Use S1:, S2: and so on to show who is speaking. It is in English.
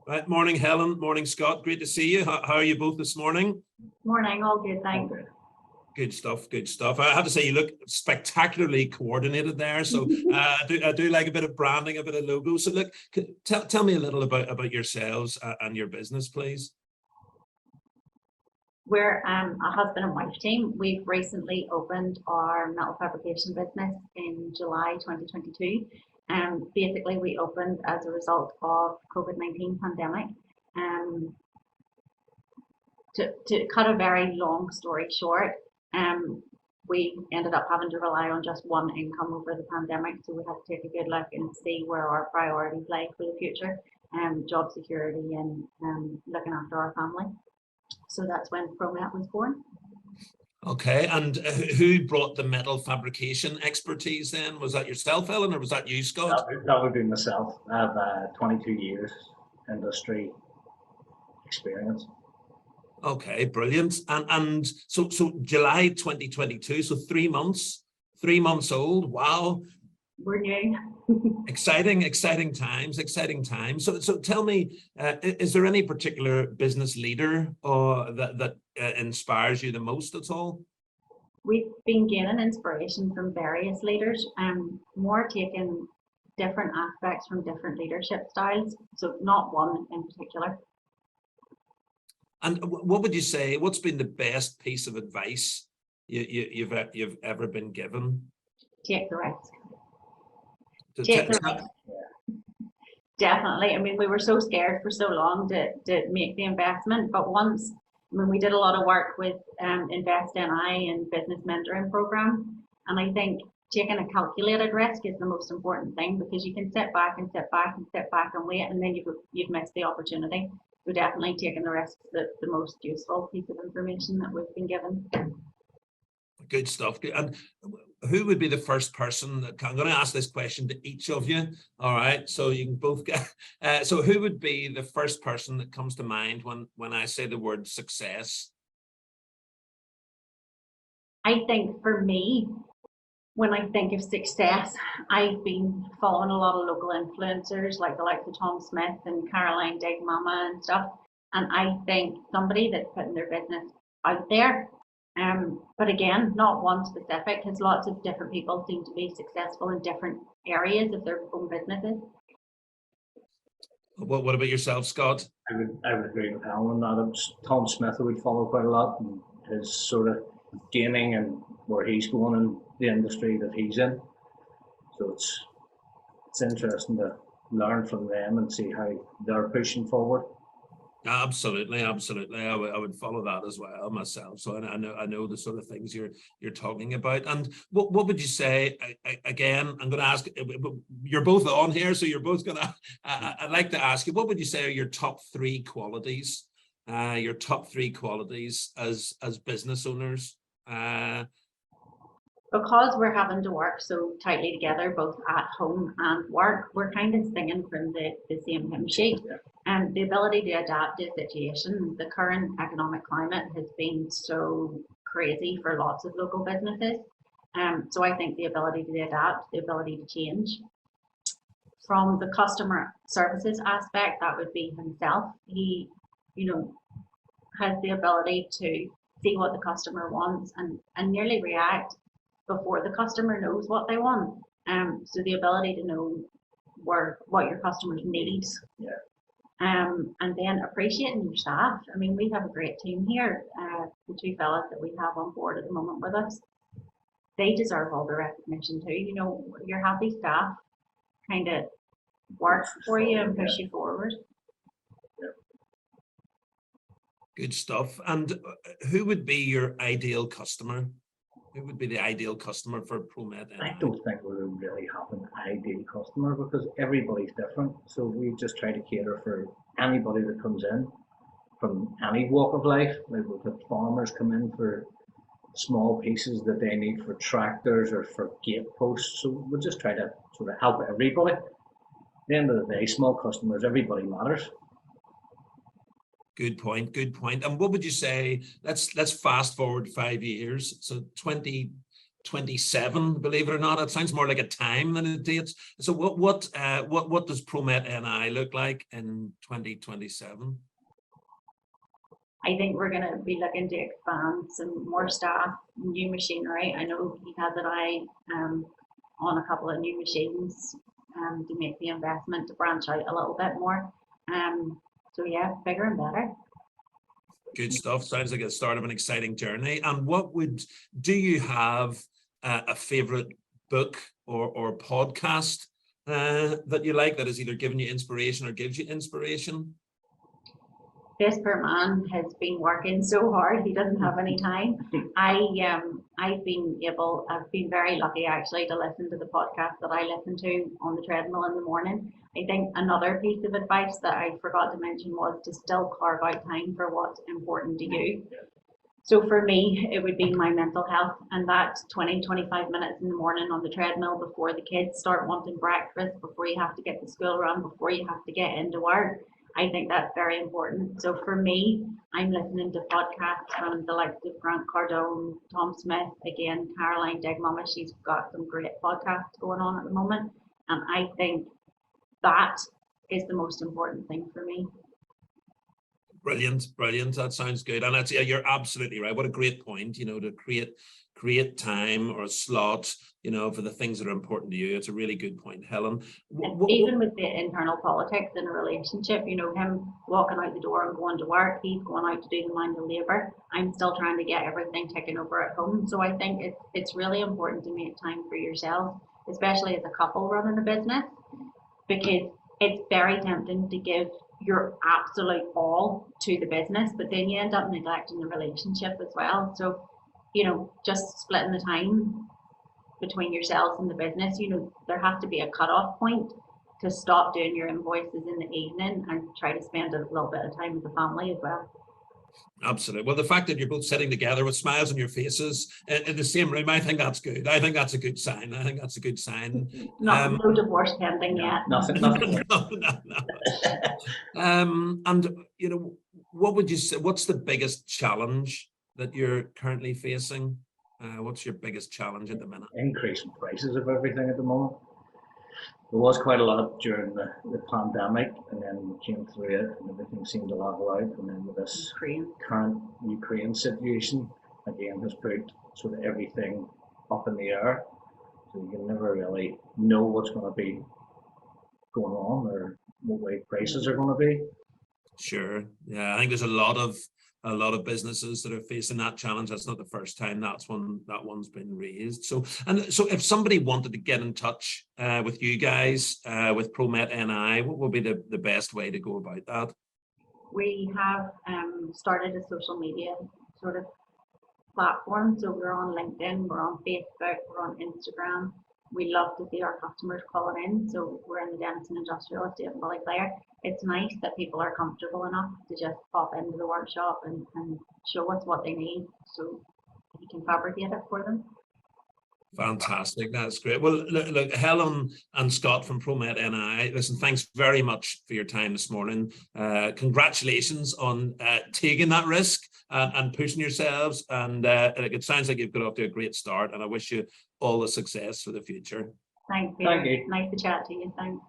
S1: Right, morning, Helen. Morning, Scott. Great to see you. How are you both this morning?
S2: Morning, all good, thanks. Okay.
S1: Good stuff. Good stuff. I have to say, you look spectacularly coordinated there. So I do like a bit of branding, a bit of logo. So look, tell me a little about yourselves and your business, please.
S2: We're a husband and wife team. We've recently opened our metal fabrication business in July 2022. Basically, we opened as a result of COVID-19 pandemic. To cut a very long story short, we ended up having to rely on just one income over the pandemic, so we had to take a good look and see where our priorities lie for the future, job security and looking after our family. So that's when ProMet was born.
S1: Okay, and who brought the metal fabrication expertise then? Was that yourself, Helen, or was that you, Scott?
S3: That would be myself. I have 22 years industry experience.
S1: Okay, brilliant. And so July 2022, so 3 months old. Wow.
S2: We're new.
S1: exciting times. So tell me, is there any particular business leader that inspires you the most at all?
S2: We've been gaining inspiration from various leaders, more taking different aspects from different leadership styles, so not one in particular.
S1: And what would you say, what's been the best piece of advice you've ever been given?
S2: Take the risk. Take the risk. Definitely. I mean, we were so scared for so long to make the investment, but once, I mean, we did a lot of work with ProMetNI and business mentoring program, and I think taking a calculated risk is the most important thing, because you can sit back and wait, and then you've missed the opportunity. So definitely taking the risk, the most useful piece of information that we've been given.
S1: Good stuff. And who would be the first person that I'm going to ask this question to each of you? All right, so you can both get. So who would be the first person that comes to mind when I say the word success?
S2: I think for me, when I think of success, I've been following a lot of local influencers like the likes of Tom Smith and Caroline Digmama and stuff. And I think somebody that's putting their business out there, but again, not one specific, because lots of different people seem to be successful in different areas of their own businesses.
S1: What about yourself, Scott?
S3: I would agree with Helen on that. Tom Smith I would follow quite a lot, and his sort of gaming and where he's going in the industry that he's in. So it's interesting to learn from them and see how they're pushing forward.
S1: Absolutely. I would follow that as well myself. So I know the sort of things you're talking about. And what would you say? Again, I'm going to ask. You're both on here, so you're both going to. I'd like to ask you, what would you say are your top 3 qualities? Your top 3 qualities as business owners.
S2: Because we're having to work so tightly together, both at home and work, we're kind of singing from the same hymn sheet. And the ability to adapt to situations. The current economic climate has been so crazy for lots of local businesses. So I think the ability to adapt, the ability to change. From the customer services aspect, that would be himself. He, has the ability to see what the customer wants and nearly react before the customer knows what they want. So the ability to know what your customers need.
S3: Yeah.
S2: And then appreciating your staff. I mean, we have a great team here. The 2 fellas that we have on board at the moment with us, they deserve all the recognition too. Your happy staff kind of work for you and push you forward.
S1: Good stuff. And who would be your ideal customer? Who would be the ideal customer for ProMetNI?
S3: I don't think we would really have an ideal customer, because everybody's different. So we just try to cater for anybody that comes in from any walk of life. Like we've got farmers come in for small pieces that they need for tractors or for gate posts. So we just try to sort of help everybody. At the end of the day, small customers, everybody matters.
S1: Good point. And what would you say, let's fast forward 5 years. So 27, believe it or not. It sounds more like a time than a date. So what does ProMetNI look like in 2027?
S2: I think we're going to be looking to expand some more staff, new machinery. I know he has an eye on a couple of new machines to make the investment to branch out a little bit more. So yeah, bigger and better.
S1: Good stuff. Sounds like a start of an exciting journey. And do you have a favorite book or podcast that you like that has either given you inspiration or gives you inspiration?
S2: This poor man has been working so hard, he doesn't have any time. I've been very lucky actually to listen to the podcast that I listen to on the treadmill in the morning. I think another piece of advice that I forgot to mention was to still carve out time for what's important to you. So for me, it would be my mental health, and that 20-25 minutes in the morning on the treadmill before the kids start wanting breakfast, before you have to get the school run, before you have to get into work. I think that's very important. So for me, I'm listening to podcasts from the likes of Grant Cardone, Tom Smith, again, Caroline Digmama. She's got some great podcasts going on at the moment. And I think that is the most important thing for me.
S1: Brilliant. That sounds good. And you're absolutely right. What a great point, to create time or a slot, for the things that are important to you. It's a really good point, Helen.
S2: Even with the internal politics in a relationship, him walking out the door and going to work, he's going out to do the manual labour. I'm still trying to get everything taken over at home. So I think it's really important to make time for yourself, especially as a couple running a business, because it's very tempting to give your absolute all to the business, but then you end up neglecting the relationship as well. So, just splitting the time between yourselves and the business, there has to be a cutoff point to stop doing your invoices in the evening and try to spend a little bit of time with the family as well.
S1: Absolutely. Well, the fact that you're both sitting together with smiles on your faces in the same room, I think that's good. I think that's a good sign.
S2: No divorce pending yet.
S3: Nothing.
S1: No. And what would you say? What's the biggest challenge that you're currently facing? What's your biggest challenge at the minute?
S3: Increasing prices of everything at the moment. There was quite a lot during the pandemic, and then we came through it and everything seemed to level out, and then with this current Ukraine situation again has put sort of everything up in the air, so you can never really know what's going to be going on or what way prices are going to be.
S1: Sure. Yeah, I think there's a lot of businesses that are facing that challenge. That's not the first time that one's been raised. So if somebody wanted to get in touch with you guys, with ProMetNI, what would be the best way to go about that?
S2: We have started a social media sort of platform. So we're on LinkedIn, we're on Facebook, we're on Instagram. We love to see our customers calling in. So we're in the Denison Industrial Estate in Ballyclare. It's nice that people are comfortable enough to just pop into the workshop and show us what they need so we can fabricate it for them.
S1: Fantastic. That's great. Well, look, Helen and Scott from ProMetNI, listen, thanks very much for your time this morning. Congratulations on taking that risk and pushing yourselves. And it sounds like you've got off to a great start, and I wish you all the success for the future.
S2: Thanks,
S3: Thank you.
S2: Nice to chat to you. Thanks.